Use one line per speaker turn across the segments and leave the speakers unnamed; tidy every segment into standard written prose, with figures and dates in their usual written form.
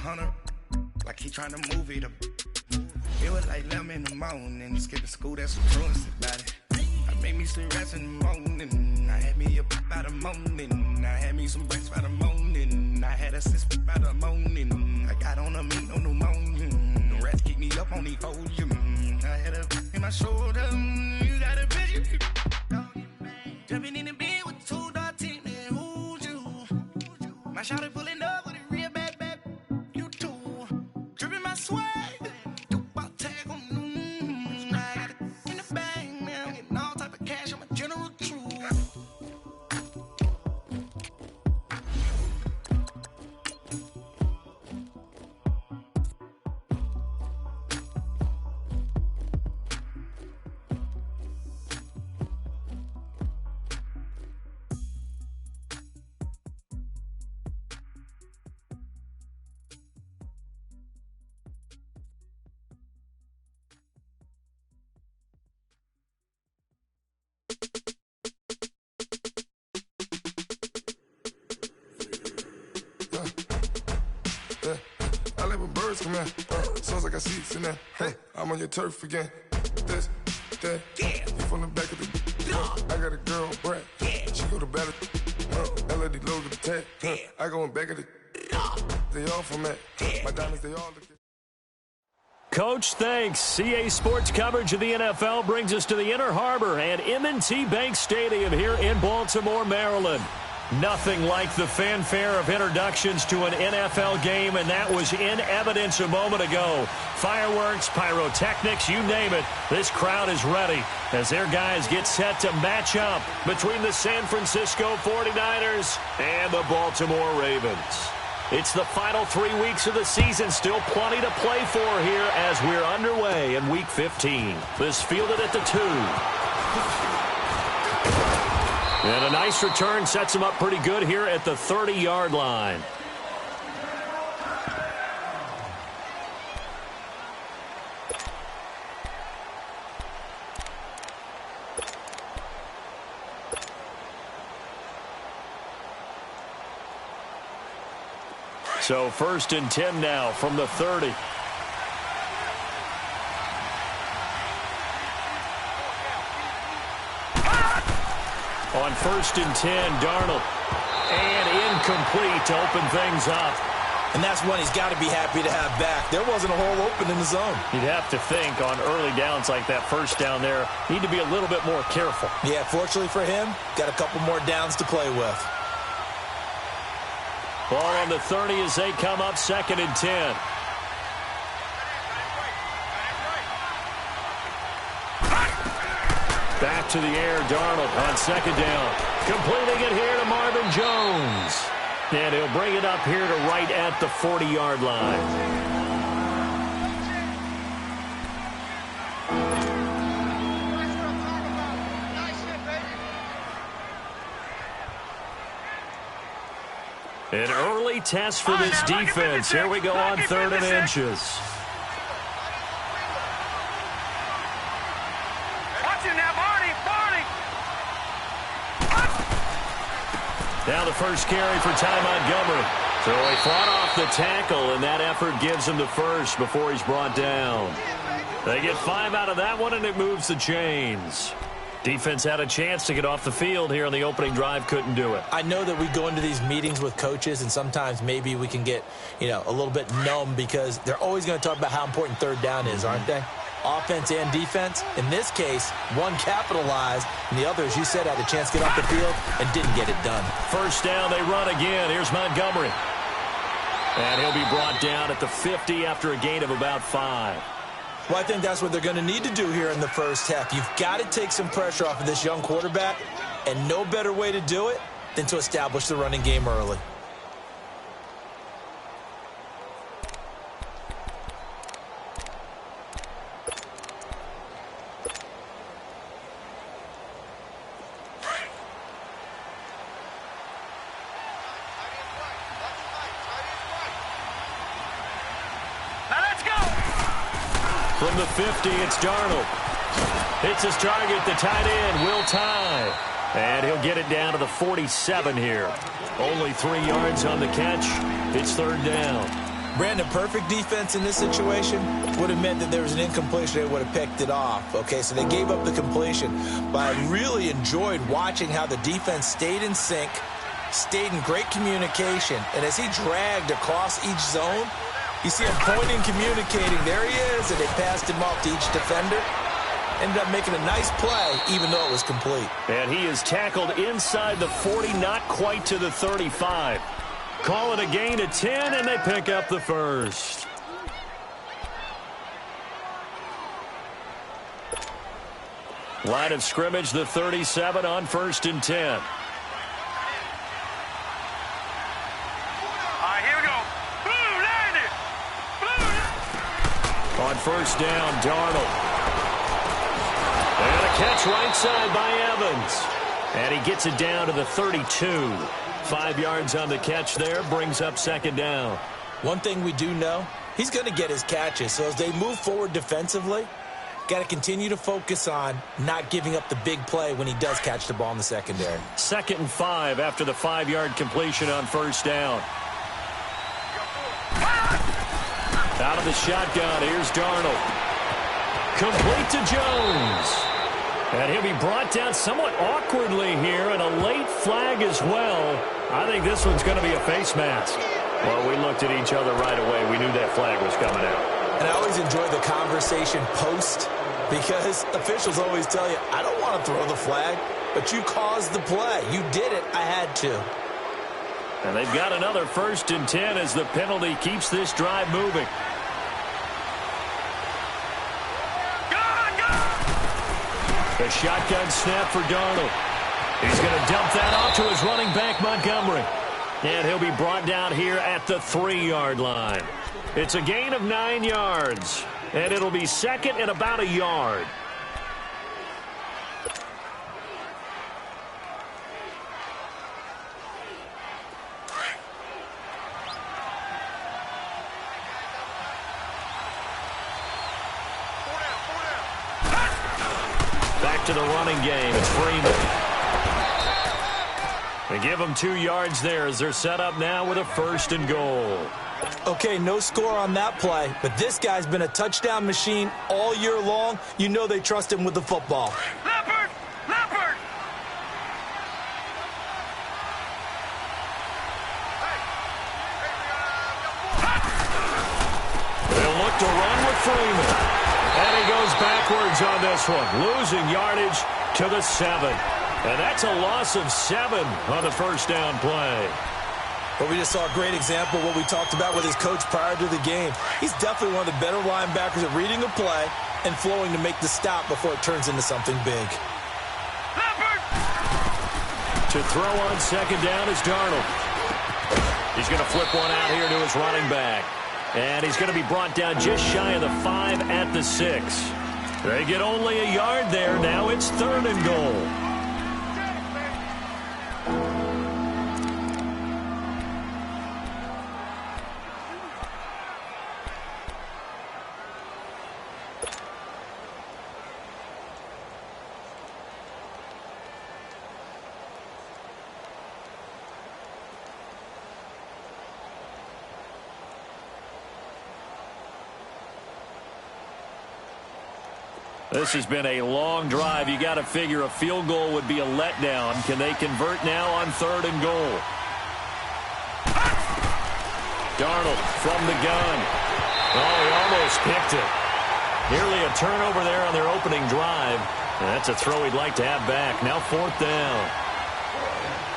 100, like he trying to move it up. It was like 11 in the morning, skipping school, that's what truancy about it. I made me some rest in the morning, I had me a pop by the morning, I had me some breaks by the morning, I had a sis by the morning, I got on a meat, no pneumonia, the rats keep me up on the podium, I had a in my shoulder, you got a bitch, jumping in the bed with 2 dark teeth, man, who's you? My shawty pulling up with a real bad, you too, dripping my swag.
I like when birds come in. Sounds like I seats in there. Hey, I'm on your turf again. This, that, yeah. You from the back of the. I got a girl, Brad. Yeah. She go to battle. LED logo the tag. I go in back of the. They all from that. My diamonds, they all look.
Coach, thanks. CA Sports coverage of the NFL brings us to the Inner Harbor and M&T Bank Stadium here in Baltimore, Maryland. Nothing like the fanfare of introductions to an NFL game, and that was in evidence a moment ago. Fireworks, pyrotechnics, you name it. This crowd is ready as their guys get set to match up between the San Francisco 49ers and the Baltimore Ravens. It's the final 3 weeks of the season, still plenty to play for here as we're underway in Week 15. This fielded at the 2. And a nice return sets him up pretty good here at the 30-yard line. So 1st and 10 now from the 30. On 1st and 10, Darnold. And incomplete to open things up.
And that's one he's got to be happy to have back. There wasn't a hole open in the zone.
You'd have to think on early downs like that first down there, need to be a little bit more careful.
Yeah, fortunately for him, got a couple more downs to play with.
Ball on the 30 as they come up 2nd and 10. Back to the air, Darnold on 2nd down. Completing it here to Marvin Jones. And he'll bring it up here to right at the 40-yard line. An early test for this defense. Here we go on 3rd and inches. Now the first carry for Ty Montgomery. So he fought off the tackle, and that effort gives him the first before he's brought down. They get 5 out of that one, and it moves the chains. Defense had a chance to get off the field here on the opening drive, couldn't do it.
I know that we go into these meetings with coaches, and sometimes maybe we can get, a little bit numb because they're always going to talk about how important 3rd down is, aren't they? Offense and defense. In this case, one capitalized, and the other, as you said, had a chance to get off the field and didn't get it done.
1st down, they run again. Here's Montgomery. And he'll be brought down at the 50 after a gain of about 5.
Well, I think that's what they're going to need to do here in the first half. You've got to take some pressure off of this young quarterback, and no better way to do it than to establish the running game early.
From the 50, it's Darnold. Hits his target, the tight end, Will Tye. And he'll get it down to the 47 here. Only 3 yards on the catch. It's 3rd down.
Brandon, perfect defense in this situation would have meant that there was an incompletion. They would have picked it off. Okay, so they gave up the completion. But I really enjoyed watching how the defense stayed in sync, stayed in great communication. And as he dragged across each zone, you see him pointing, communicating. There he is, and they passed him off to each defender. Ended up making a nice play, even though it was complete.
And he is tackled inside the 40, not quite to the 35. Call it a gain of 10, and they pick up the first. Line of scrimmage, the 37 on 1st and 10.
All right, here we go. Boom, land it. Boom.
On 1st down, Darnold. And a catch right side by Evans. And he gets it down to the 32. 5 yards on the catch there, brings up 2nd down.
One thing we do know, he's going to get his catches. So as they move forward defensively, got to continue to focus on not giving up the big play when he does catch the ball in the secondary.
2nd and 5 after the 5-yard completion on 1st down. Out of the shotgun, here's Darnold. Complete to Jones. And he'll be brought down somewhat awkwardly here, and a late flag as well. I think this one's going to be a face mask. Well, we looked at each other right away. We knew that flag was coming out.
And I always enjoy the conversation post, because officials always tell you, I don't want to throw the flag, but you caused the play. You did it. I had to.
And they've got another 1st and 10 as the penalty keeps this drive moving. The shotgun snap for Darnold. He's going to dump that off to his running back, Montgomery. And he'll be brought down here at the 3-yard line. It's a gain of 9 yards. And it'll be 2nd and about a yard. Back to the running game. It's Freeman. They give them 2 yards there as they're set up now with a 1st and goal.
Okay, no score on that play, but this guy's been a touchdown machine all year long. You know they trust him with the football.
Leopard! Leopard!
They'll look to run with Freeman. And he goes backwards on this one, losing yardage to the 7. And that's a loss of 7 on the 1st down play.
But we just saw a great example of what we talked about with his coach prior to the game. He's definitely one of the better linebackers at reading a play and flowing to make the stop before it turns into something big.
Leopard!
To throw on 2nd down is Darnold. He's going to flip one out here to his running back. And he's going to be brought down just shy of the 5 at the 6. They get only a yard there. Now it's 3rd and goal. This has been a long drive. You got to figure a field goal would be a letdown. Can they convert now on 3rd and goal? Darnold from the gun. Oh, he almost picked it. Nearly a turnover there on their opening drive. And that's a throw he'd like to have back. Now 4th down.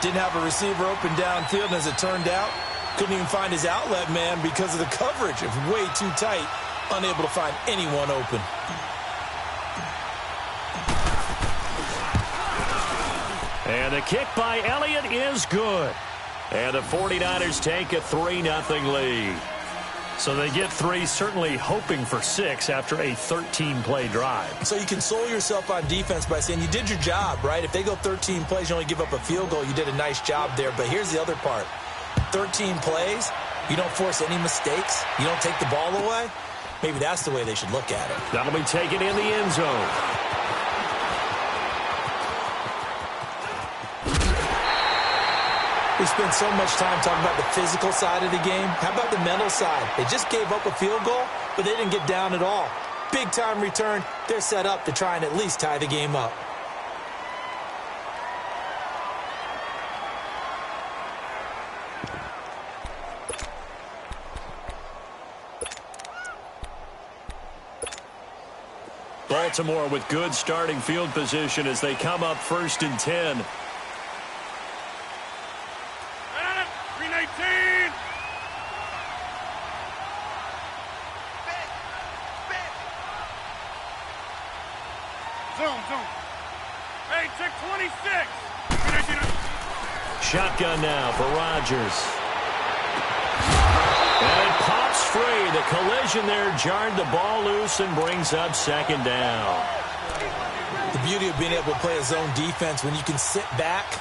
Didn't have a receiver open downfield, and as it turned out, couldn't even find his outlet man because of the coverage. It was way too tight, unable to find anyone open.
And the kick by Elliott is good. And the 49ers take a 3-0 lead. So they get 3, certainly hoping for 6 after a 13-play drive.
So you console yourself on defense by saying you did your job, right? If they go 13 plays, you only give up a field goal, you did a nice job there. But here's the other part. 13 plays, you don't force any mistakes, you don't take the ball away. Maybe that's the way they should look at it.
That'll be taken in the end zone.
We spend so much time talking about the physical side of the game. How about the mental side? They just gave up a field goal, but they didn't get down at all. Big-time return. They're set up to try and at least tie the game up.
Baltimore with good starting field position as they come up 1st and 10.
319. Zoom. Hey, check 26. 319.
Shotgun now for Rodgers. And it pops free. The collision there jarred the ball loose and brings up 2nd down.
The beauty of being able to play a zone defense when you can sit back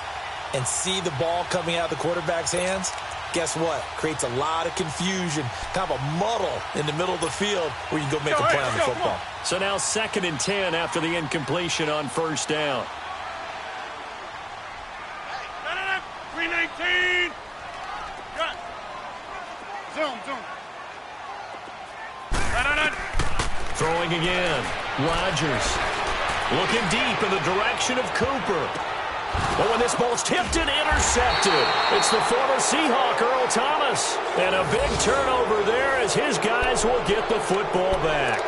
and see the ball coming out of the quarterback's hands, guess what? Creates a lot of confusion, kind of a muddle in the middle of the field where you can go make a play on the football.
So now 2nd and 10 after the incompletion on 1st down.
319. Cut. Zoom.
Throwing again. Rodgers looking deep in the direction of Cooper. But when this ball's tipped and intercepted, it's the former Seahawk, Earl Thomas. And a big turnover there as his guys will get the football back.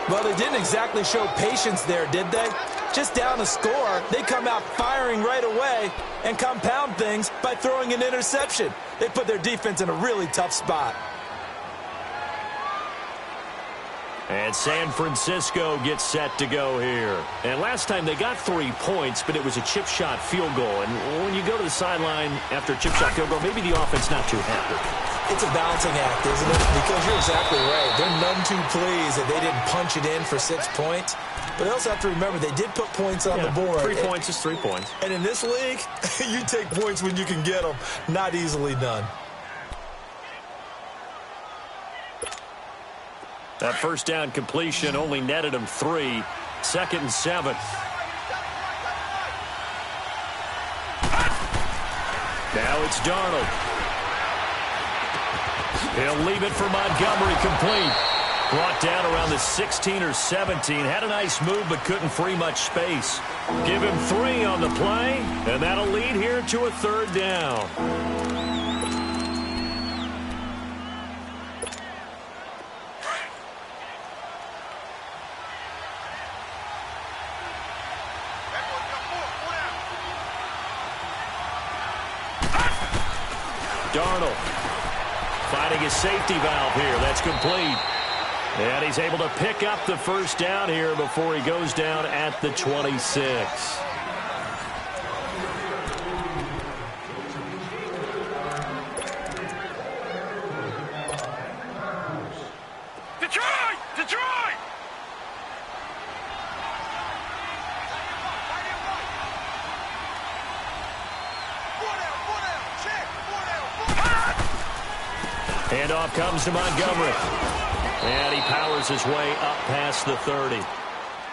Well, they didn't exactly show patience there, did they? Just down a score, they come out firing right away and compound things by throwing an interception. They put their defense in a really tough spot.
And San Francisco gets set to go here. And last time they got 3 points, but it was a chip shot field goal. And when you go to the sideline after a chip shot field goal, maybe the offense not too happy.
It's a balancing act, isn't it? Because you're exactly right. They're none too pleased that they didn't punch it in for 6 points. But they also have to remember they did put points on the board.
3 points is 3 points.
And in this league, you take points when you can get them. Not easily done.
That 1st down completion only netted him 3. 2nd and 7. Now it's Darnold. He'll leave it for Montgomery complete. Brought down around the 16 or 17. Had a nice move but couldn't free much space. Give him 3 on the play, and that'll lead here to a 3rd down. Darnold finding his safety valve here. That's complete. And he's able to pick up the 1st down here before he goes down at the 26.
Detroit!
Handoff comes to Montgomery. And he powers his way up past the 30.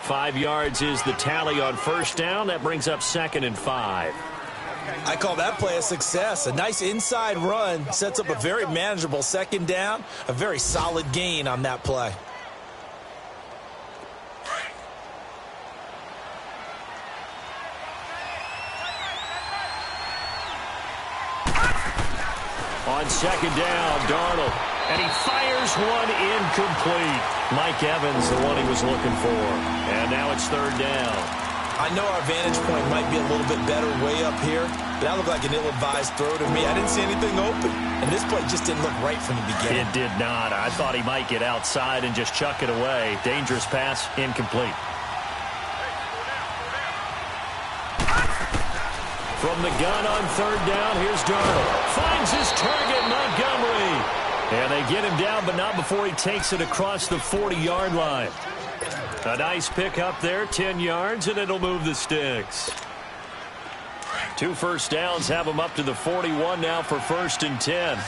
5 yards is the tally on 1st down. That brings up 2nd and 5.
I call that play a success. A nice inside run sets up a very manageable 2nd down. A very solid gain on that play.
On 2nd down, Darnold. And he fires one incomplete. Mike Evans, the one he was looking for. And now it's 3rd down.
I know our vantage point might be a little bit better way up here, but that looked like an ill-advised throw to me. I didn't see anything open, and this play just didn't look right from the beginning.
It did not. I thought he might get outside and just chuck it away. Dangerous pass, incomplete. From the gun on 3rd down, here's Darnold. Finds his target, Montgomery. And they get him down, but not before he takes it across the 40-yard line. A nice pick up there, 10 yards, and it'll move the sticks. 2 1st downs have him up to the 41 now for 1st and 10.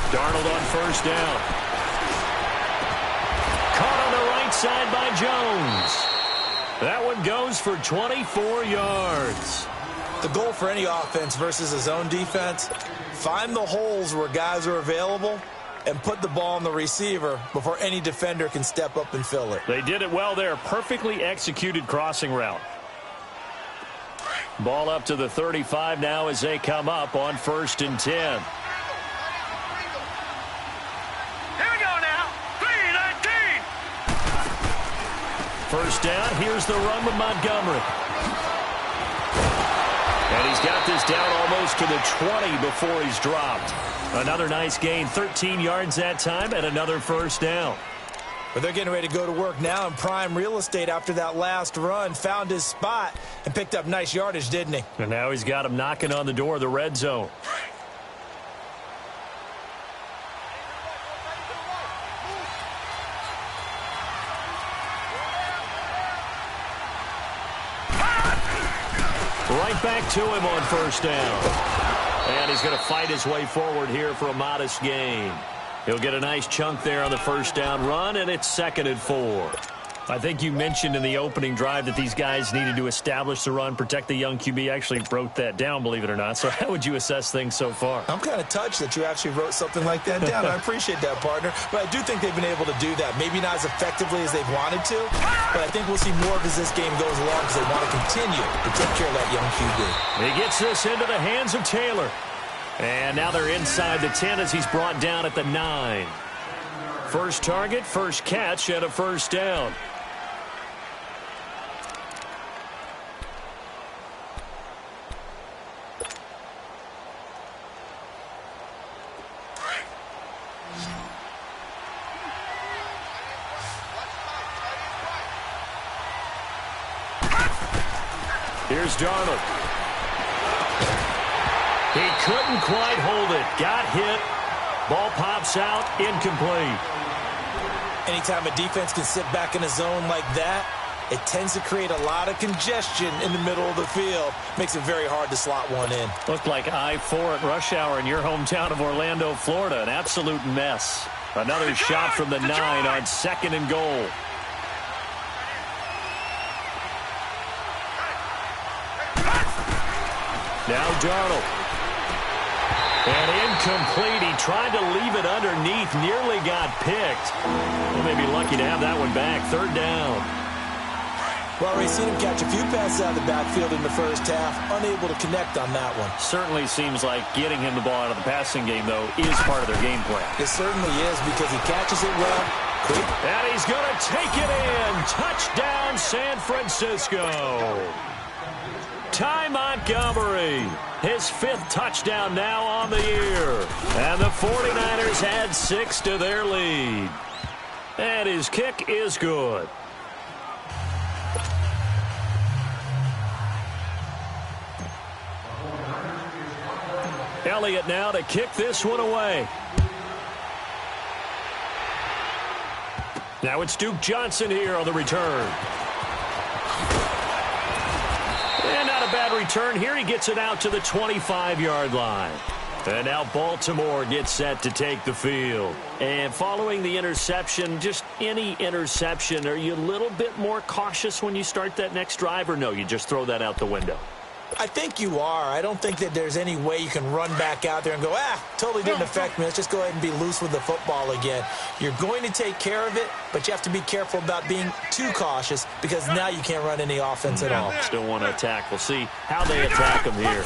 Darnold on 1st down. Caught on the right side by Jones. That one goes for 24 yards.
The goal for any offense versus a zone defense, find the holes where guys are available and put the ball on the receiver before any defender can step up and fill it.
They did it well there. Perfectly executed crossing route. Ball up to the 35 now as they come up on 1st and 10.
Here we go now. 3-19.
First down. Here's the run with Montgomery. And he's got this down almost to the 20 before he's dropped. Another nice gain. 13 yards that time and another first down.
But they're getting ready to go to work now in prime real estate after that last run. Found his spot and picked up nice yardage, didn't he?
And now he's got him knocking on the door of the red zone. Right back to him on first down. And he's going to fight his way forward here for a modest gain. He'll get a nice chunk there on the first down run, and it's 2nd and 4. I think you mentioned in the opening drive that these guys needed to establish the run, protect the young QB. Actually broke that down, believe it or not. So how would you assess things so far?
I'm kind of touched that you actually wrote something like that down. I appreciate that, partner. But I do think they've been able to do that. Maybe not as effectively as they've wanted to, but I think we'll see more of as this game goes along because they want to continue to take care of that young QB.
He gets this into the hands of Taylor. And now they're inside the 10 as he's brought down at the 9. First target, first catch, and a first down. Here's Darnold. He couldn't quite hold it. Got hit. Ball pops out. Incomplete.
Anytime a defense can sit back in a zone like that, it tends to create a lot of congestion in the middle of the field. Makes it very hard to slot one in.
Looked like I-4 at rush hour in your hometown of Orlando, Florida. An absolute mess. Another shot from the 9 on 2nd and goal. Now Darnold. And incomplete. He tried to leave it underneath. Nearly got picked. They may be lucky to have that one back. 3rd down.
Well, we've seen him catch a few passes out of the backfield in the first half. Unable to connect on that one.
Certainly seems like getting him the ball out of the passing game, though, is part of their game plan.
It certainly is because he catches it well. Quick.
And he's going to take it in. Touchdown, San Francisco. Ty Montgomery, his 5th touchdown now on the year. And the 49ers add 6 to their lead. And his kick is good. Elliott now to kick this one away. Now it's Duke Johnson here on the return. And not a bad return here. He gets it out to the 25-yard line. And now Baltimore gets set to take the field. And following the interception, just any interception, are you a little bit more cautious when you start that next drive, or no, you just throw that out the window?
I think you are. I don't think that there's any way you can run back out there and go, totally didn't affect me. Let's just go ahead and be loose with the football again. You're going to take care of it, but you have to be careful about being too cautious because now you can't run any offense at all.
Still want to attack. We'll see how they attack him here.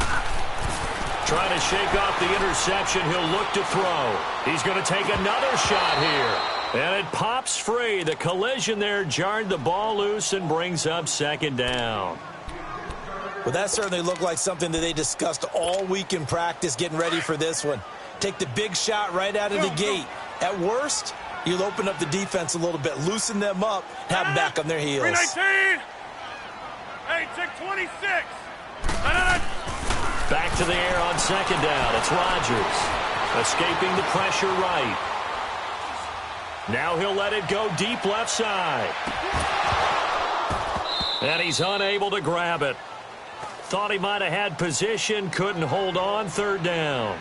Trying to shake off the interception. He'll look to throw. He's going to take another shot here. And it pops free. The collision there jarred the ball loose and brings up 2nd down.
Well, that certainly looked like something that they discussed all week in practice getting ready for this one. Take the big shot right out of the gate. At worst, you'll open up the defense a little bit, loosen them up, have them back on their heels.
3-19. Hey, check 26.
Back to the air on 2nd down. It's Rodgers. Escaping the pressure right. Now he'll let it go deep left side. And he's unable to grab it. Thought he might have had position, couldn't hold on. 3rd down.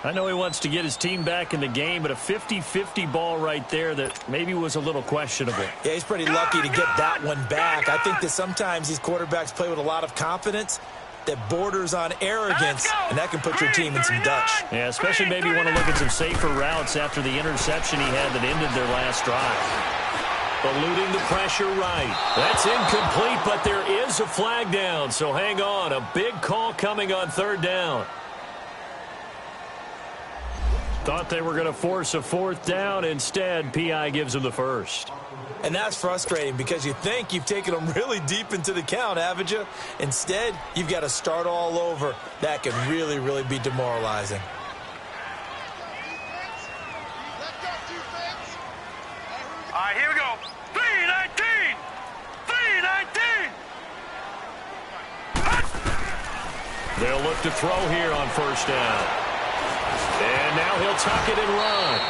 I know he wants to get his team back in the game, but a 50-50 ball right there that maybe was a little questionable.
Yeah, he's pretty lucky to get that one back. I think that sometimes these quarterbacks play with a lot of confidence that borders on arrogance, and that can put your team in some Dutch.
Yeah, especially maybe want to look at some safer routes after the interception he had that ended their last drive. Eluding the pressure right. That's incomplete, but there is a flag down, so hang on. A big call coming on third down. Thought they were going to force a fourth down. Instead, P.I. gives them the first.
And that's frustrating because you think you've taken them really deep into the count, haven't you? Instead, you've got to start all over. That can really, really be demoralizing.
All right, here we go. 3-19! 3-19!
They'll look to throw here on first down. And now he'll tuck it and run.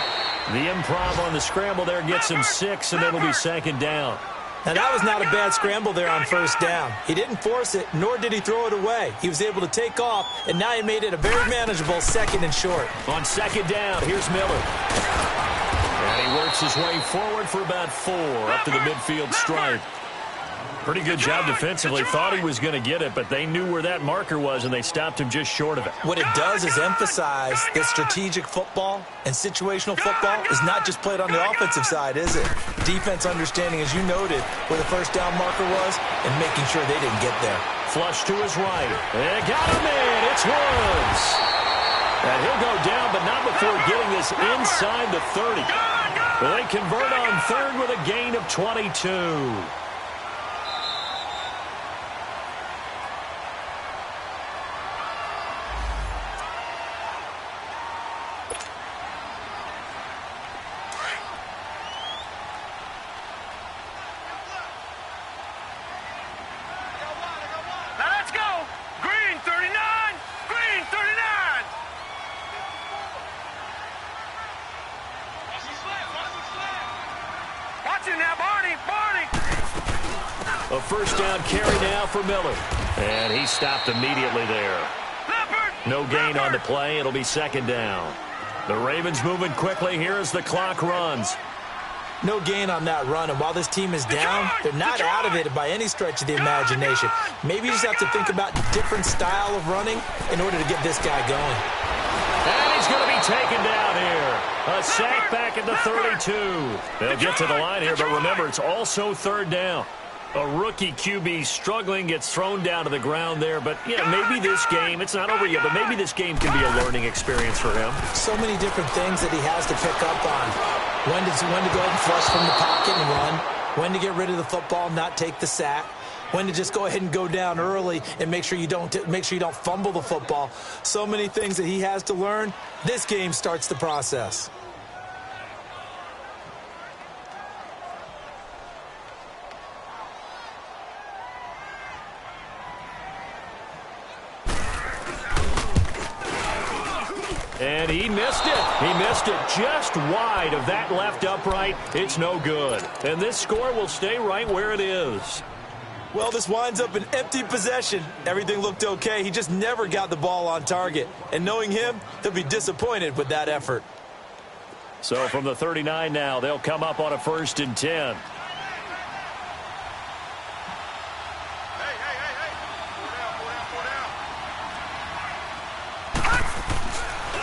The improv on the scramble there gets him 6, and it'll be second down.
Now, that was not a bad scramble there on first down. He didn't force it, nor did he throw it away. He was able to take off, and now he made it a very manageable second and short.
On second down, here's Miller. And he works his way forward for about 4 up to the midfield stripe. Pretty good job defensively. Thought he was going to get it, but they knew where that marker was, and they stopped him just short of it.
What it does is emphasize that strategic football and situational football is not just played on the offensive side, is it? Defense understanding, as you noted, where the first down marker was and making sure they didn't get there.
Flush to his right. They got him in. It's Woods. And he'll go down, but not before getting this inside the 30. They convert on third with a gain of 22. A first down carry now for Miller. And he stopped immediately there. No gain on the play. It'll be second down. The Ravens moving quickly here as the clock runs.
No gain on that run, and while this team is down, they're not out of it by any stretch of the imagination. Maybe you just have to think about a different style of running in order to get this guy going.
And he's going to be taken down here. A sack back at the 32. They'll get to the line here, but remember, it's also third down. A rookie QB struggling, gets thrown down to the ground there. But, yeah, maybe this game, it's not over yet, but maybe this game can be a learning experience for him.
So many different things that he has to pick up on. When to go ahead and flush from the pocket and run. When to get rid of the football and not take the sack. When to just go ahead and go down early and make sure you don't fumble the football. So many things that he has to learn. This game starts the process.
And he missed it. He missed it just wide of that left upright. It's no good. And this score will stay right where it is.
Well, this winds up an empty possession. Everything looked okay. He just never got the ball on target. And knowing him, he'll be disappointed with that effort.
So from the 39 now, they'll come up on a 1st and 10.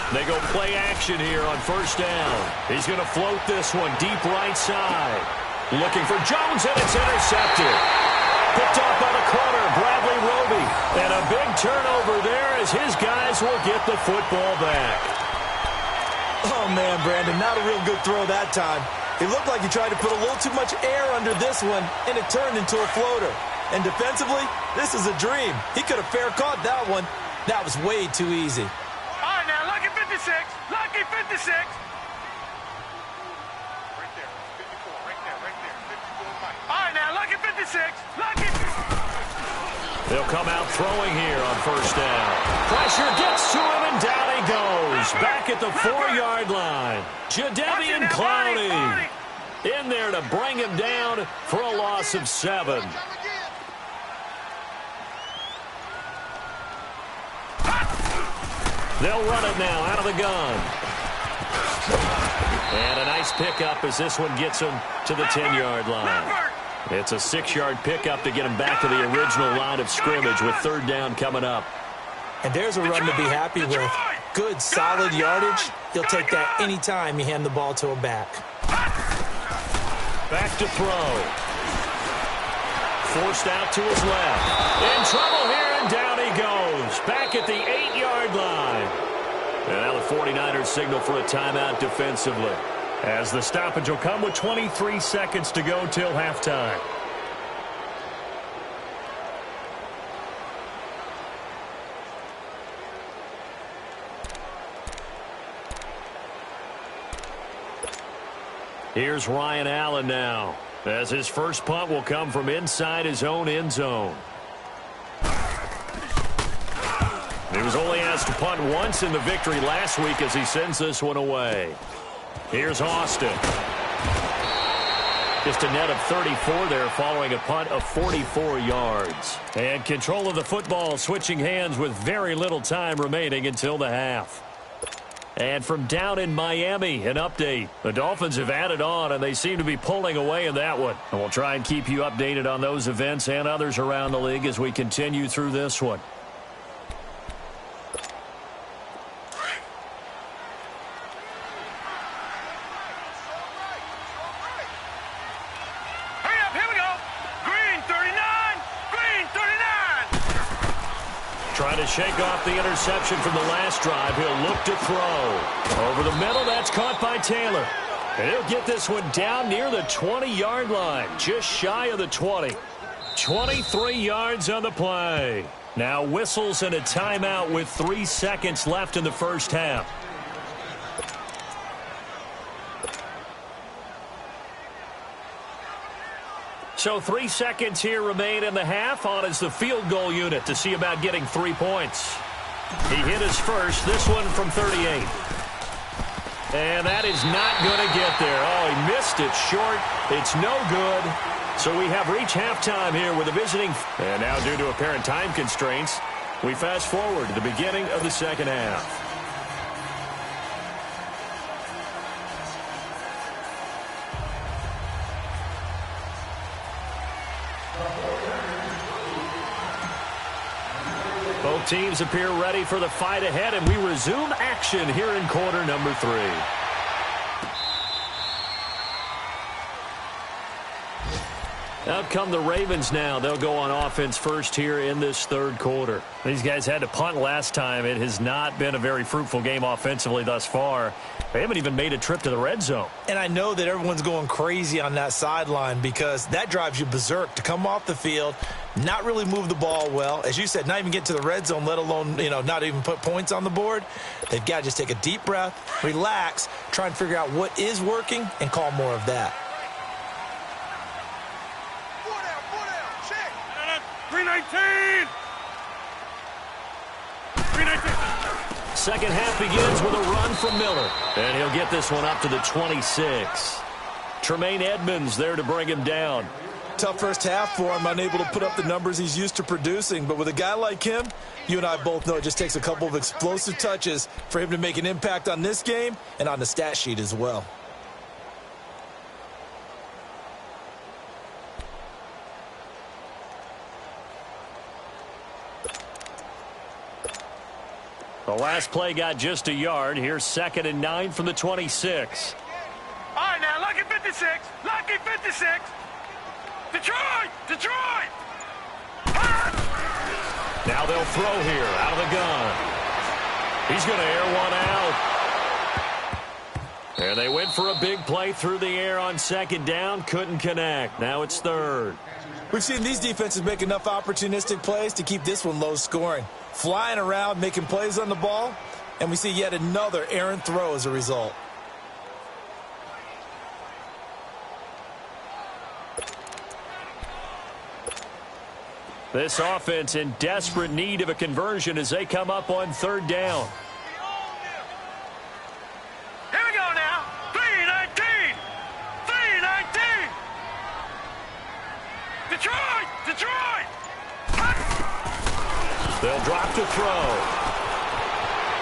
They go play action here on first down. He's going to float this one deep right side. Looking for Jones, and it's intercepted. Picked off by the corner, Bradley Roby. And a big turnover there as his guys will get the football back.
Oh, man, Brandon, not a real good throw that time. It looked like he tried to put a little too much air under this one, and it turned into a floater. And defensively, this is a dream. He could have fair caught that one. That was way too easy.
All right, now, lucky 56. Lucky 56. Right there. 54. Right there. 54. All right, now, lucky 56. Lucky.
They'll come out throwing here on first down. Pressure gets to him, and down he goes. Back at the 4-yard line. Jadeveon Clowney in there to bring him down for a loss of 7. They'll run it now out of the gun. And a nice pickup as this one gets them to the 10-yard line. It's a 6-yard pickup to get them back to the original line of scrimmage with third down coming up.
And there's a run to be happy with. Good, solid yardage. He'll take that anytime you hand the ball to him back.
Back to throw. Forced out to his left. In trouble here, and down he goes. Back at the 8-yard line. And now the 49ers signal for a timeout defensively, as the stoppage will come with 23 seconds to go till halftime. Here's Ryan Allen now, as his first punt will come from inside his own end zone. He was only asked to punt once in the victory last week as he sends this one away. Here's Austin. Just a net of 34 there following a punt of 44 yards. And control of the football switching hands with very little time remaining until the half. And from down in Miami, an update. The Dolphins have added on, and they seem to be pulling away in that one. And we'll try and keep you updated on those events and others around the league as we continue through this one. Trying to shake off the interception from the last drive. He'll look to throw. Over the middle, that's caught by Taylor. And he'll get this one down near the 20-yard line, just shy of the 20. 23 yards on the play. Now whistles and a timeout with 3 seconds left in the first half. So 3 seconds here remain in the half. On is the field goal unit to see about getting 3 points. He hit his first, this one from 38. And that is not going to get there. Oh, he missed it short. It's no good. So we have reached halftime here with a visiting. And now due to apparent time constraints, we fast forward to the beginning of the second half. Both teams appear ready for the fight ahead, and we resume action here in quarter number 3. Out come the Ravens now. They'll go on offense first here in this third quarter. These guys had to punt last time. It has not been a very fruitful game offensively thus far. They haven't even made a trip to the red zone.
And I know that everyone's going crazy on that sideline because that drives you berserk to come off the field, not really move the ball well. As you said, not even get to the red zone, let alone, not even put points on the board. They've got to just take a deep breath, relax, try and figure out what is working, and call more of that.
319! 319!
Second half begins with a run from Miller. And he'll get this one up to the 26. Tremaine Edmonds there to bring him down.
Tough first half for him, unable to put up the numbers he's used to producing. But with a guy like him, you and I both know it just takes a couple of explosive touches for him to make an impact on this game and on the stat sheet as well.
The last play got just a yard. Here's 2nd and 9 from the 26.
All right, now, lucky 56. Lucky 56. Detroit! Detroit!
Now they'll throw here out of the gun. He's going to air one out. And they went for a big play through the air on 2nd down. Couldn't connect. Now it's 3rd.
We've seen these defenses make enough opportunistic plays to keep this one low scoring. Flying around, making plays on the ball, and we see yet another errant throw as a result.
This offense in desperate need of a conversion as they come up on 3rd down.
Here we go now. 319! 319! Detroit! Detroit!
They'll drop to throw.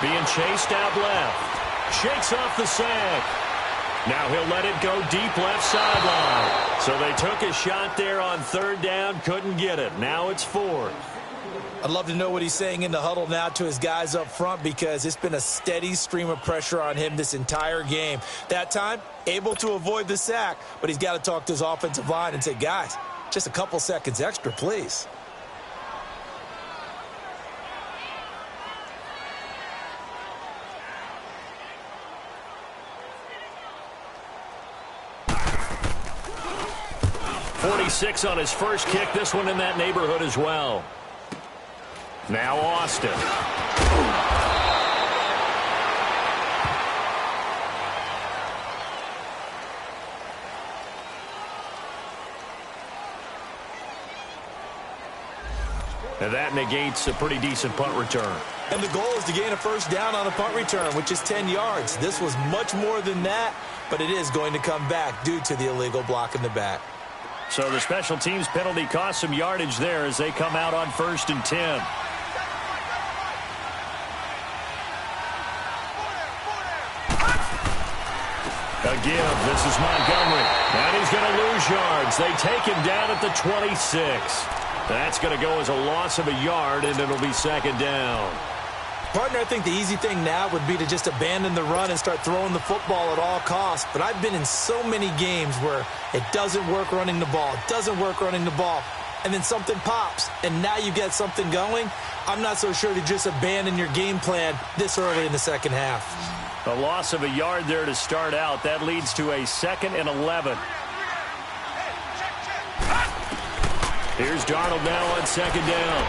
being chased out left. Shakes off the sack. Now he'll let it go deep left sideline. So they took a shot there on third down, couldn't get it. Now it's fourth.
I'd love to know what he's saying in the huddle now to his guys up front, because it's been a steady stream of pressure on him this entire game. That time, able to avoid the sack, but he's got to talk to his offensive line and say, guys, just a couple seconds extra, please.
.46 on his first kick. This one in that neighborhood as well. Now Austin. And that negates a pretty decent punt return.
And the goal is to gain a first down on a punt return, which is 10 yards. This was much more than that, but it is going to come back due to the illegal block in the back.
So the special teams penalty cost some yardage there as they come out on 1st and 10. Again, this is Montgomery. And he's going to lose yards. They take him down at the 26. That's going to go as a loss of a yard, and it'll be second down.
Partner, I think the easy thing now would be to just abandon the run and start throwing the football at all costs. But I've been in so many games where it doesn't work running the ball, and then something pops, and now you get something going. I'm not so sure to just abandon your game plan this early in the second half.
A loss of a yard there to start out. That leads to a 2nd and 11. Here's Darnold now on 2nd down.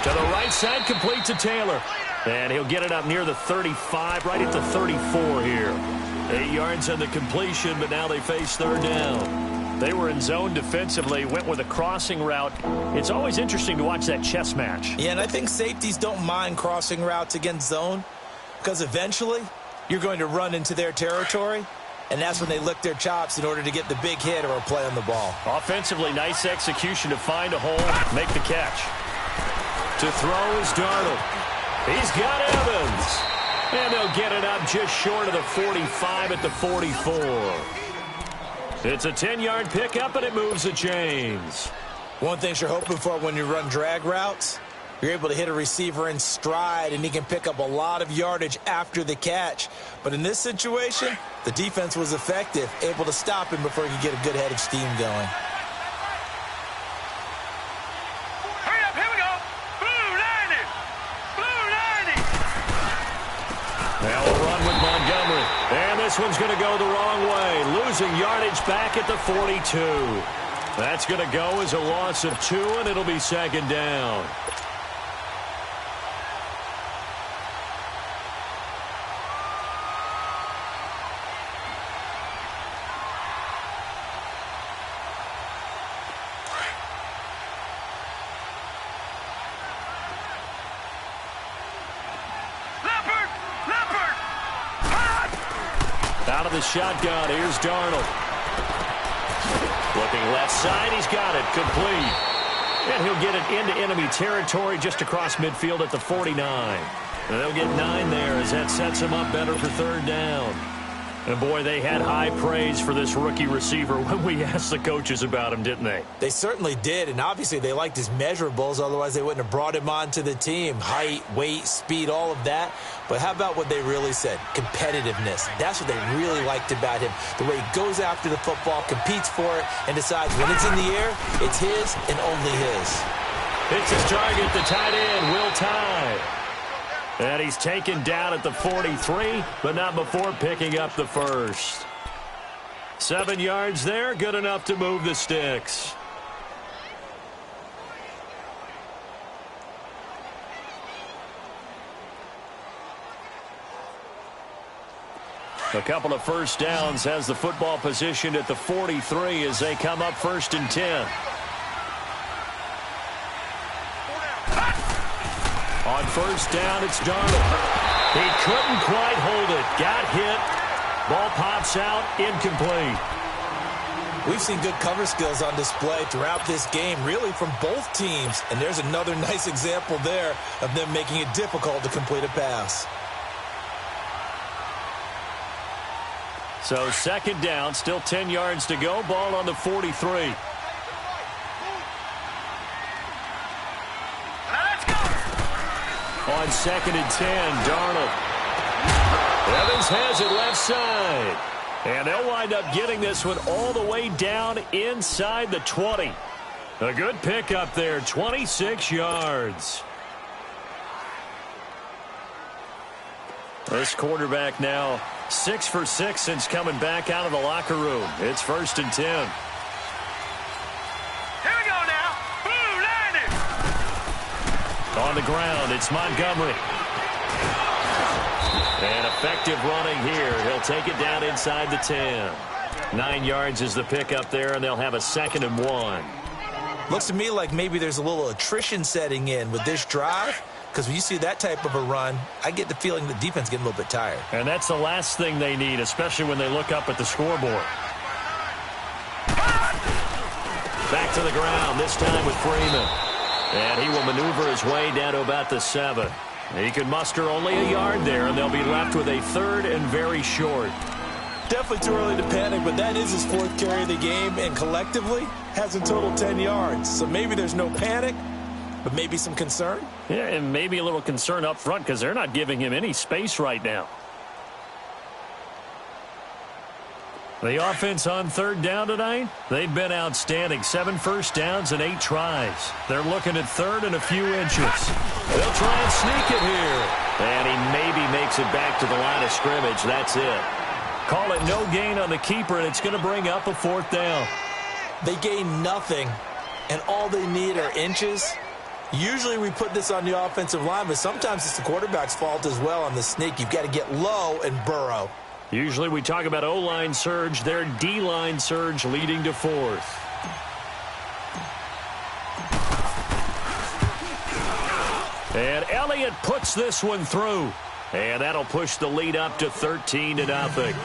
To the right side, complete to Taylor. And he'll get it up near the 35, right at the 34 here. 8 yards on the completion, but now they face third down. They were in zone defensively, went with a crossing route. It's always interesting to watch that chess match.
Yeah, and I think safeties don't mind crossing routes against zone, because eventually you're going to run into their territory, and that's when they lick their chops in order to get the big hit or a play on the ball.
Offensively, nice execution to find a hole, make the catch. To throw is Darnold. He's got Evans. And they'll get it up just short of the 45 at the 44. It's a 10-yard pickup, and it moves the chains.
One thing you're hoping for when you run drag routes, you're able to hit a receiver in stride, and he can pick up a lot of yardage after the catch. But in this situation, the defense was effective, able to stop him before he could get a good head of steam going.
Hurry up, here we go. Blue 90. Blue 90.
Now we'll run with Montgomery. And this one's going to go the wrong way, losing yardage back at the 42. That's going to go as a loss of 2, and it'll be second down. Out of the shotgun, here's Darnold. Looking left side, he's got it, complete. And he'll get it into enemy territory just across midfield at the 49. And they'll get 9 there as that sets him up better for third down. And boy, they had high praise for this rookie receiver when we asked the coaches about him, didn't they?
They certainly did, and obviously they liked his measurables, otherwise they wouldn't have brought him onto the team. Height, weight, speed, all of that. But how about what they really said? Competitiveness. That's what they really liked about him. The way he goes after the football, competes for it, and decides when it's in the air, it's his and only his.
It's his target, the tight end, Will Tye. And he's taken down at the 43, but not before picking up the first. 7 yards there, good enough to move the sticks. A couple of first downs has the football positioned at the 43 as they come up 1st and 10. On first down, it's Darnold. He couldn't quite hold it. Got hit. Ball pops out, incomplete.
We've seen good cover skills on display throughout this game, really from both teams. And there's another nice example there of them making it difficult to complete a pass.
So second down, still 10 yards to go. Ball on the 43. On second and 10, Darnold. Evans has it left side. And they'll wind up getting this one all the way down inside the 20. A good pickup there, 26 yards. This quarterback now 6 for 6 since coming back out of the locker room. It's 1st and 10.
Here we go now. Blue landed.
On the ground, it's Montgomery. And effective running here. He'll take it down inside the 10. 9 yards is the pickup there, and they'll have a 2nd and 1.
Looks to me like maybe there's a little attrition setting in with this drive, because when you see that type of a run, I get the feeling the defense getting a little bit tired.
And that's the last thing they need, especially when they look up at the scoreboard. Back to the ground, this time with Freeman. And he will maneuver his way down to about the 7. He can muster only a yard there, and they'll be left with a 3rd and very short.
Definitely too early to panic, but that is his 4th carry of the game, and collectively has a total 10 yards. So maybe there's no panic, but maybe some concern.
Yeah, and maybe a little concern up front because they're not giving him any space right now. The offense on 3rd down tonight, they've been outstanding. 7 first downs and 8 tries. They're looking at 3rd and a few inches. They'll try and sneak it here. And he maybe makes it back to the line of scrimmage. That's it. Call it no gain on the keeper, and it's going to bring up a 4th down.
They gain nothing, and all they need are inches. Usually we put this on the offensive line, but sometimes it's the quarterback's fault as well on the sneak. You've got to get low and burrow.
Usually we talk about O-line surge, their D-line surge leading to 4th. And Elliott puts this one through. And that'll push the lead up to 13-0.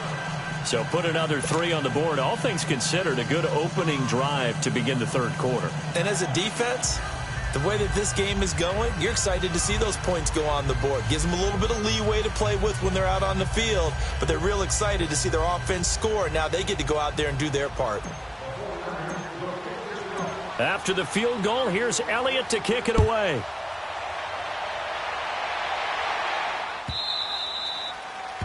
So put another 3 on the board. All things considered, a good opening drive to begin the 3rd quarter.
And as a defense, the way that this game is going, you're excited to see those points go on the board. Gives them a little bit of leeway to play with when they're out on the field, but they're real excited to see their offense score. Now they get to go out there and do their part.
After the field goal, here's Elliott to kick it away.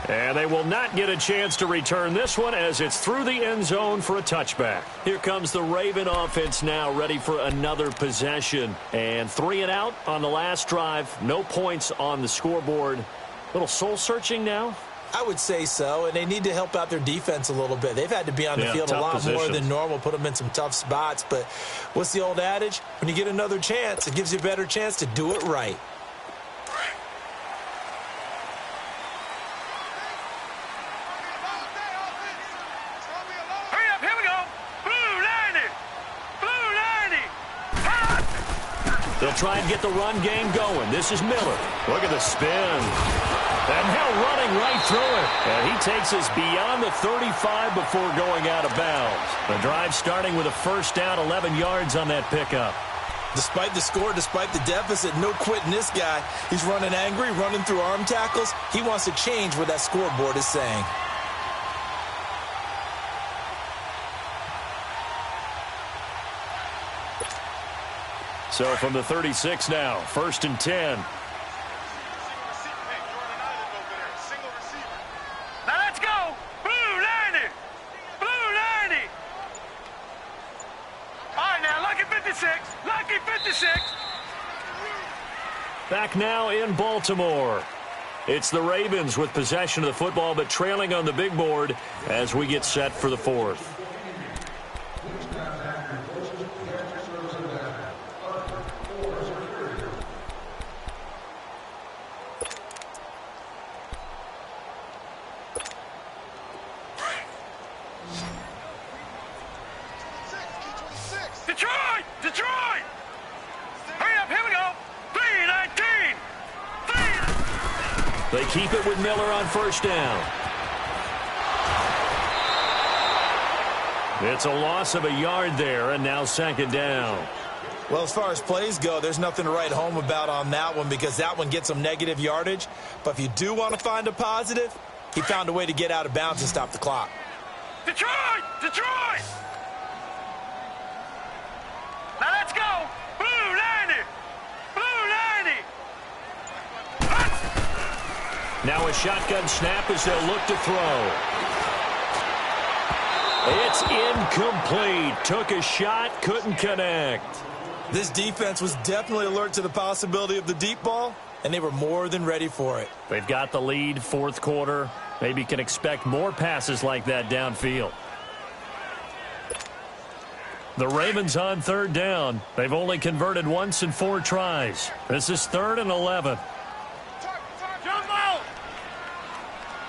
And they will not get a chance to return this one as it's through the end zone for a touchback. Here comes the Raven offense now, ready for another possession. And 3 and out on the last drive. No points on the scoreboard. A little soul-searching now?
I would say so, and they need to help out their defense a little bit. They've had to be on the field a lot more than normal, put them in some tough spots. But what's the old adage? When you get another chance, it gives you a better chance to do it right.
They'll try and get the run game going. This is Miller. Look at the spin. And now running right through it. And he takes us beyond the 35 before going out of bounds. The drive starting with a 1st down, 11 yards on that pickup.
Despite the score, despite the deficit, no quitting this guy. He's running angry, running through arm tackles. He wants to change what that scoreboard is saying.
So from the 36 now, 1st and 10.
Now let's go. Blue 90. Blue 90. All right, now, lucky 56. Lucky 56.
Back now in Baltimore. It's the Ravens with possession of the football, but trailing on the big board as we get set for the 4th.
Detroit! Detroit! Hurry up, here we go. 3-19.
They keep it with Miller on 1st down. It's a loss of a yard there, and now second down.
Well, as far as plays go, there's nothing to write home about on that one because that one gets some negative yardage. But if you do want to find a positive, he found a way to get out of bounds and stop the clock.
Detroit! Detroit! Now let's go! Blue 90! Blue 90!
Now a shotgun snap as they'll look to throw. It's incomplete. Took a shot, couldn't connect.
This defense was definitely alert to the possibility of the deep ball, and they were more than ready for it.
They've got the lead, fourth quarter. Maybe can expect more passes like that downfield. The Ravens on third down. They've only converted once in 4 tries. This is 3rd and 11.
Jumbo!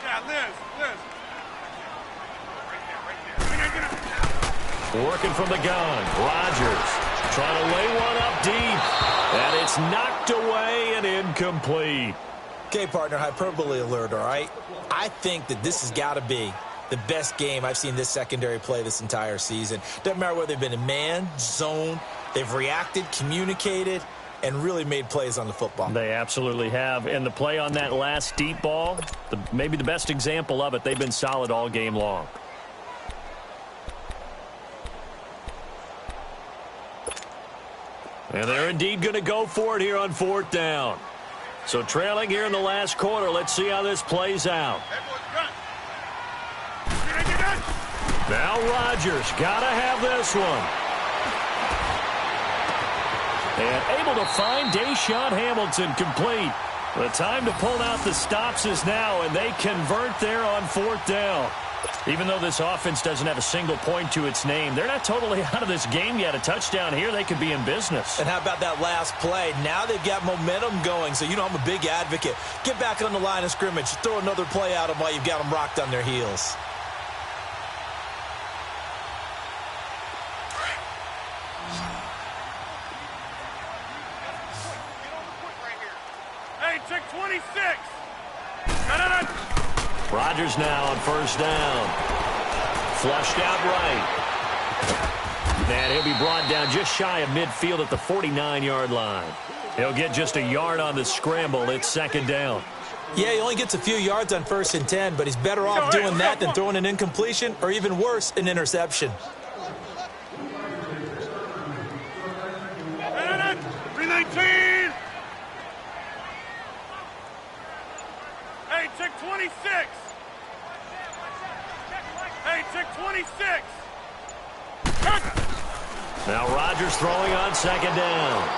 Yeah, Liz.
Working from the gun. Rodgers trying to lay one up deep. And it's knocked away and incomplete.
Okay, partner, hyperbole alert, all right? I think that this has got to be the best game I've seen this secondary play this entire season. Doesn't matter whether they've been in man, zone, they've reacted, communicated, and really made plays on the football.
They absolutely have. And the play on that last deep ball, maybe the best example of it, they've been solid all game long. And they're indeed going to go for it here on 4th down. So trailing here in the last quarter. Let's see how this plays out. Now Rodgers got to have this one. And able to find Deshaun Hamilton complete. The time to pull out the stops is now, and they convert there on 4th down. Even though this offense doesn't have a single point to its name, they're not totally out of this game yet. A touchdown here, they could be in business.
And how about that last play? Now they've got momentum going, so you know I'm a big advocate. Get back on the line of scrimmage. Throw another play at them while you've got them rocked on their heels.
Hey, check 26!
Rodgers now on 1st down. Flushed out right. And he'll be brought down just shy of midfield at the 49-yard line. He'll get just a yard on the scramble. It's 2nd down.
Yeah, he only gets a few yards on 1st and 10, but he's better off doing that than throwing an incompletion or even worse, an interception.
319! Hey, check 26! Hey, check 26!
Now Rodgers throwing on 2nd down.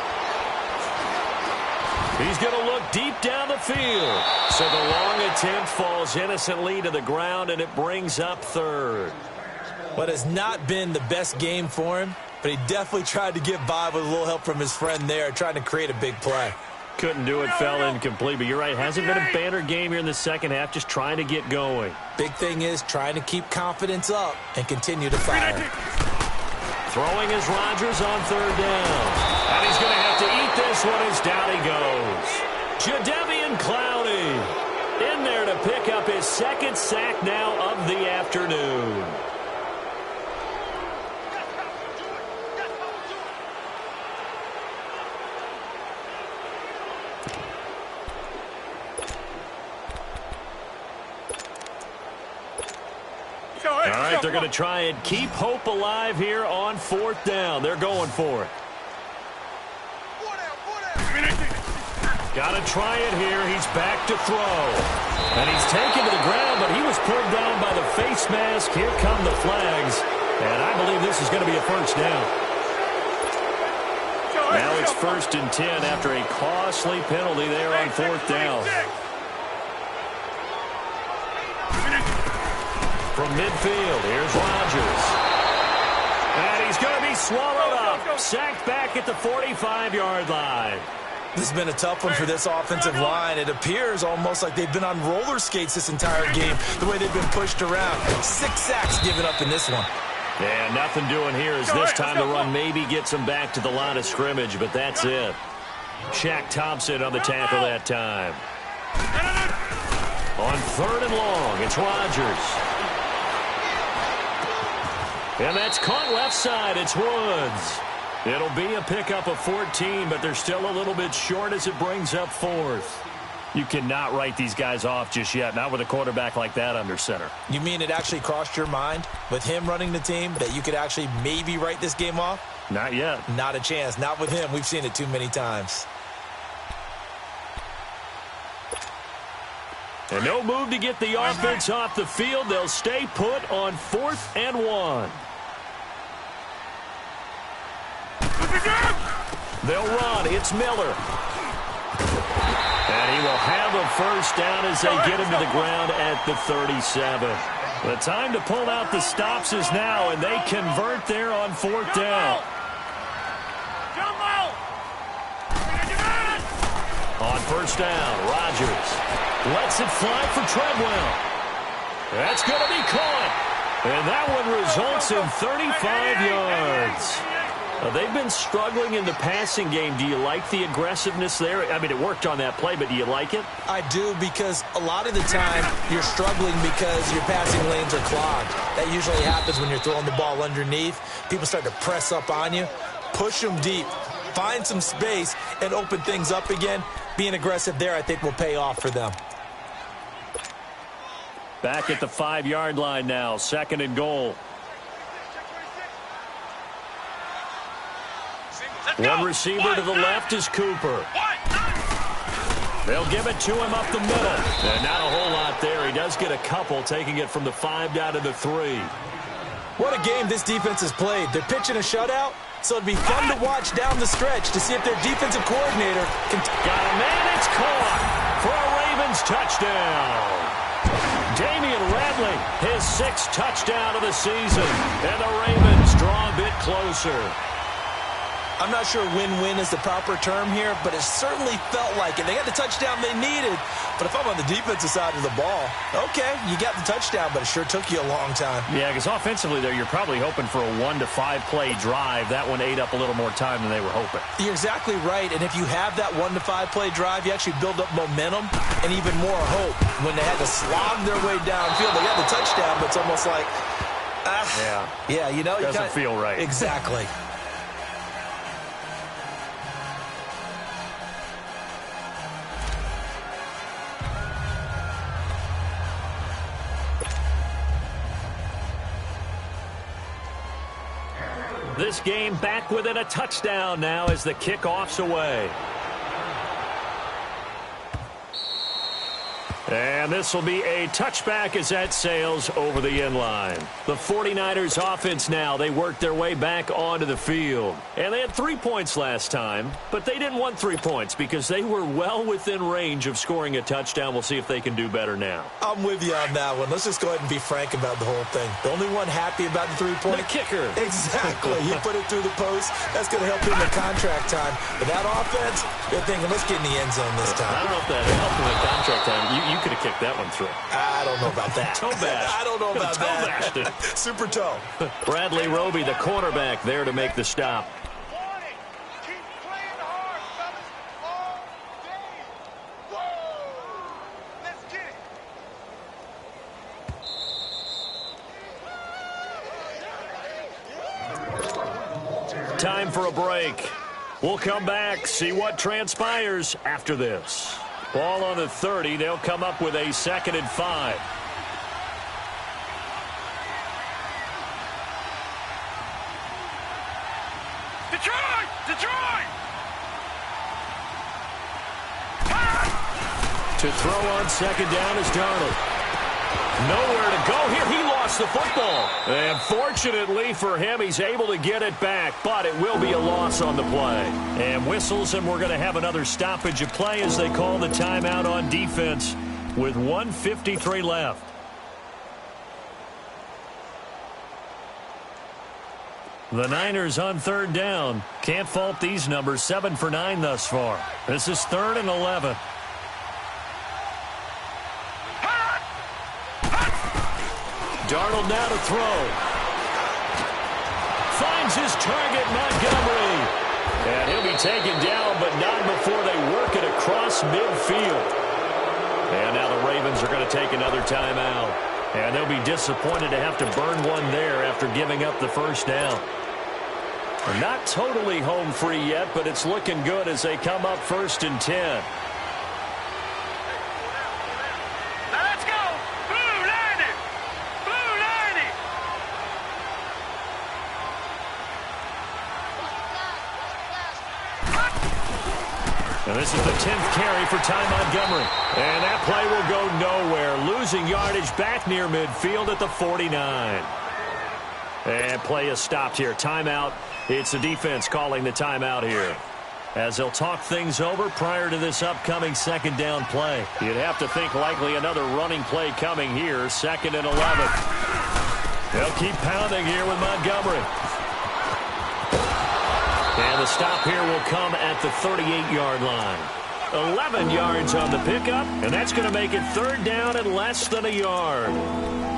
He's going to look deep down the field. So the long attempt falls innocently to the ground, and it brings up 3rd.
What has not been the best game for him, but he definitely tried to get by with a little help from his friend there, trying to create a big play.
Couldn't do it, fell incomplete. But you're right, hasn't been a banner game here in the second half, just trying to get going.
Big thing is trying to keep confidence up and continue to fire.
Throwing is Rodgers on 3rd down. And he's going to have to eat this one as down he goes. Jadeveon Clowney in there to pick up his 2nd sack now of the afternoon. All right, they're going to try and keep hope alive here on 4th down. They're going for it. Got to try it here. He's back to throw. And he's taken to the ground, but he was pulled down by the face mask. Here come the flags. And I believe this is going to be a 1st down. Now it's 1st and 10 after a costly penalty there on 4th down. From midfield, here's Rodgers. And he's going to be swallowed up. Sacked back at the 45-yard line.
This has been a tough one for this offensive line. It appears almost like they've been on roller skates this entire game, the way they've been pushed around. 6 sacks given up in this one.
Yeah, nothing doing here as this time the run maybe gets him back to the line of scrimmage, but that's it. Shaq Thompson on the tackle that time. On 3rd and long, it's Rodgers. And that's caught left side. It's Woods. It'll be a pickup of 14, but they're still a little bit short as it brings up fourth. You cannot write these guys off just yet, not with a quarterback like that under center.
You mean it actually crossed your mind with him running the team that you could actually maybe write this game off?
Not yet.
Not a chance. Not with him. We've seen it too many times.
And no move to get the offense off the field. They'll stay put on 4th and 1. They'll run. It's Miller. And he will have a first down as they get him to the ground at the 37. The time to pull out the stops is now, and they convert there on 4th down. On first down, Rodgers lets it fly for Treadwell. That's going to be caught. And that one results in 35 yards. They've been struggling in the passing game. Do you like the aggressiveness there? I mean, it worked on that play, but do you like it?
I do, because a lot of the time you're struggling because your passing lanes are clogged. That usually happens when you're throwing the ball underneath. People start to press up on you, push them deep, find some space, and open things up again. Being aggressive there, I think, will pay off for them.
Back at the 5-yard line now, 2nd and goal. One receiver to the left is Cooper. They'll give it to him up the middle. And not a whole lot there. He does get a couple, taking it from the 5 down to the 3.
What a game this defense has played. They're pitching a shutout, so it'd be fun to watch down the stretch to see if their defensive coordinator can...
Got a man, it's caught for a Ravens touchdown. Damian Radley, his 6th touchdown of the season. And the Ravens draw a bit closer.
I'm not sure win-win is the proper term here, but it certainly felt like it. They got the touchdown they needed, but if I'm on the defensive side of the ball, okay, you got the touchdown, but it sure took you a long time.
Yeah, because offensively there, you're probably hoping for a 1 to 5 play drive. That one ate up a little more time than they were hoping.
You're exactly right, and if you have that 1 to 5 play drive, you actually build up momentum and even more hope. When they had to slog their way downfield, they got the touchdown, but it's almost like, yeah, you know,
doesn't feel right.
Exactly.
This game back within a touchdown now as the kickoff's away. And this will be a touchback as that sails over the end line. The 49ers offense now, they worked their way back onto the field. And they had 3 points last time, but they didn't want 3 points because they were well within range of scoring a touchdown. We'll see if they can do better now.
I'm with you on that one. Let's just go ahead and be frank about the whole thing. The only one happy about the 3-point...
The kicker.
Exactly. He put it through the post. That's going to help him in contract time. But that offense, they're thinking, let's get in the end zone this time.
I don't know if that helped him in contract time. You could have kicked that one through.
I don't know about that.
Toe bash.
I don't know about that.
Bashed.
Super toe.
Bradley Roby, the quarterback, there to make the stop. Time for a break. We'll come back, see what transpires after this. Ball on the 30. They'll come up with a 2nd and 5.
Detroit! Detroit!
To throw on 2nd down is Darnold. Nowhere to go here. He lost the football. And fortunately for him, he's able to get it back, but it will be a loss on the play. And whistles, and we're going to have another stoppage of play as they call the timeout on defense with 1:53 left. The Niners on 3rd down. Can't fault these numbers. 7 for 9 thus far. This is 3rd and 11. Darnold now to throw. Finds his target, Montgomery. And he'll be taken down, but not before they work it across midfield. And now the Ravens are going to take another timeout. And they'll be disappointed to have to burn one there after giving up the first down. They're not totally home free yet, but it's looking good as they come up 1st and 10.
Let's go! Blue 90! Blue 90!
And this is the 10th carry for Ty Montgomery. And that play will go nowhere. Losing yardage back near midfield at the 49. And play is stopped here. Timeout. It's the defense calling the timeout here, as they'll talk things over prior to this upcoming 2nd down play. You'd have to think likely another running play coming here, 2nd and 11. They'll keep pounding here with Montgomery. And the stop here will come at the 38-yard line. 11 yards on the pickup, and that's going to make it 3rd down and less than a yard.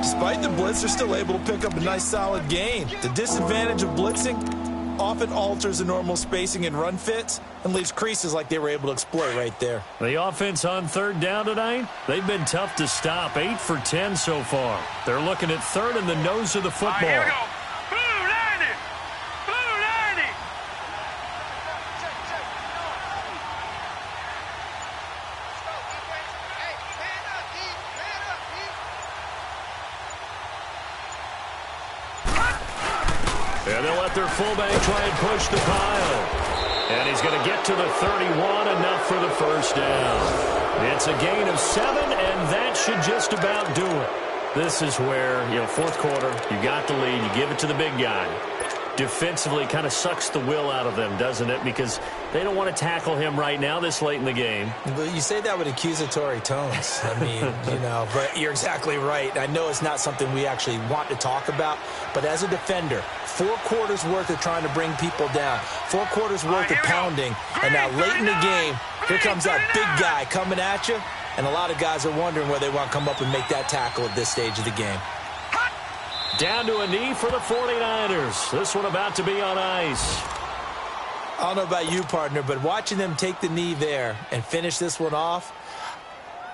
Despite the blitz, they're still able to pick up a nice solid gain. The disadvantage of blitzing often alters the normal spacing and run fits and leaves creases like they were able to exploit right there.
The offense on 3rd down tonight, they've been tough to stop. 8 for 10 so far. They're looking at 3rd in the nose of the football.
All right, here we go. Blue 90! Blue 90!
And they'll let their fullback try and push the pile. And he's going to get to the 31, enough for the 1st down. It's a gain of 7, and that should just about do it. This is where, 4th quarter, you got the lead, you give it to the big guy. Defensively kind of sucks the will out of them, doesn't it? Because they don't want to tackle him right now this late in the game.
But you say that with accusatory tones. I mean, but you're exactly right. I know it's not something we actually want to talk about, but as a defender, 4 quarters worth of trying to bring people down, 4 quarters worth of pounding, and now late in the game, here comes that big guy coming at you, and a lot of guys are wondering whether they want to come up and make that tackle at this stage of the game.
Down to a knee for the 49ers. This one about to be on ice.
I don't know about you, partner, but watching them take the knee there and finish this one off,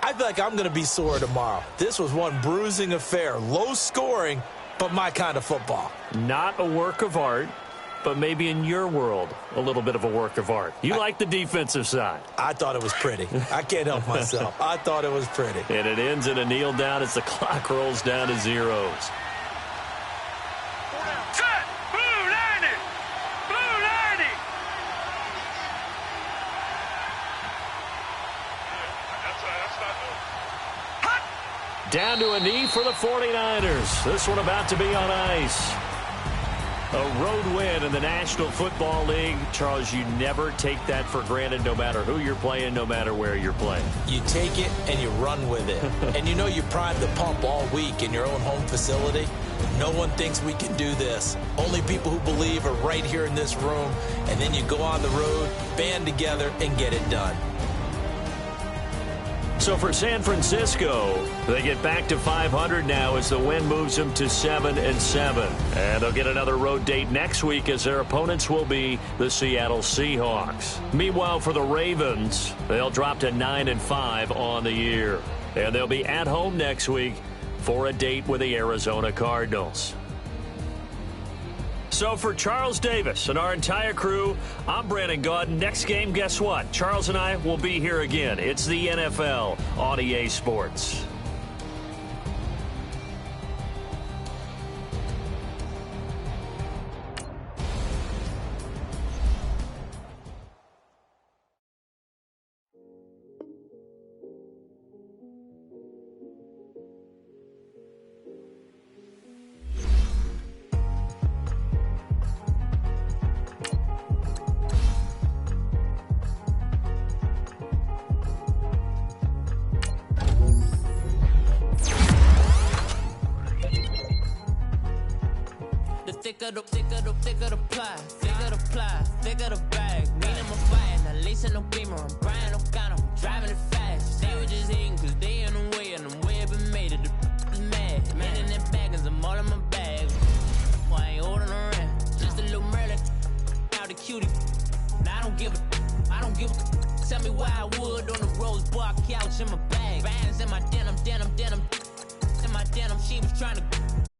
I feel like I'm going to be sore tomorrow. This was one bruising affair. Low scoring, but my kind of football.
Not a work of art, but maybe in your world, a little bit of a work of art. You like the defensive side.
I thought it was pretty. I can't help myself. I thought it was pretty.
And it ends in a kneel down as the clock rolls down to zeros.
Set! Blue 90! Blue 90!
Down to a knee for the 49ers. This one about to be on ice. A road win in the National Football League. Charles, you never take that for granted no matter who you're playing, no matter where you're playing.
You take it and you run with it. And you primed the pump all week in your own home facility. No one thinks we can do this. Only people who believe are right here in this room. And then you go on the road, band together, and get it done.
So for San Francisco, they get back to 500 now as the win moves them to 7-7. And they'll get another road date next week as their opponents will be the Seattle Seahawks. Meanwhile, for the Ravens, they'll drop to 9-5 on the year. And they'll be at home next week for a date with the Arizona Cardinals. So for Charles Davis and our entire crew, I'm Brandon Gaudin. Next game, guess what? Charles and I will be here again. It's the NFL on EA Sports.
Thicker the pie, thicker the bag. Mean I'm a fire, not lacing no beamer. I'm Brian O'Connor, driving it fast. They were just hating cause they in the way, and the way I've been made it, the is mad. Man in them baggins, I'm all in my bag. Why I ain't holding around, just a little Merlin, out the cutie. Now I don't give a, tell me why I would on the rose bar couch in my bag. Bands in my denim, in my my denim, she was trying to